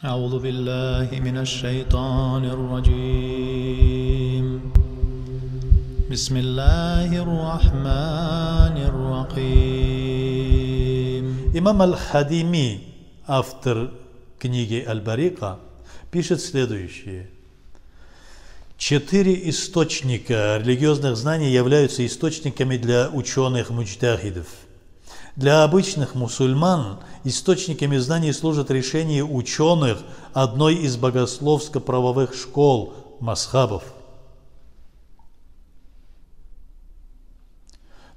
أعوذ بالله من الشيطان الرجيم بسم الله الرحمن الرحيم. Имам Аль-Хадими, автор книги Аль-Барика, пишет следующее. 4 источника религиозных знаний являются источниками для ученых-муджтахидов. Для обычных мусульман источниками знаний служат решения ученых одной из богословско-правовых школ мазхабов.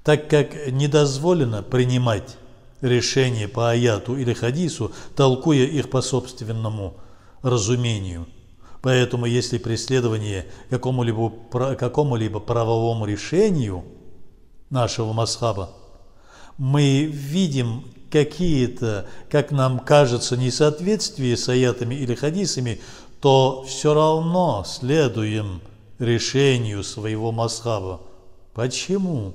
Так как не дозволено принимать решения по аяту или хадису, толкуя их по собственному разумению. Поэтому, если преследование какому-либо правовому решению нашего мазхаба мы видим какие-то, как нам кажется, несоответствия с аятами или хадисами, то все равно следуем решению своего мазхаба. Почему?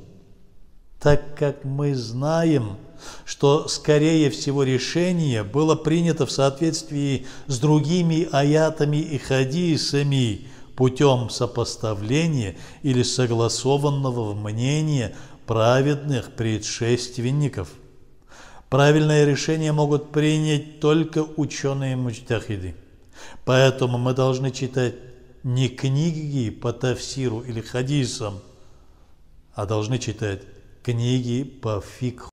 Так как мы знаем, что, скорее всего, решение было принято в соответствии с другими аятами и хадисами путем сопоставления или согласованного мнения праведных предшественников. Правильное решение могут принять только ученые-муджтахиды. Поэтому мы должны читать не книги по тафсиру или хадисам, а должны читать книги по фикху.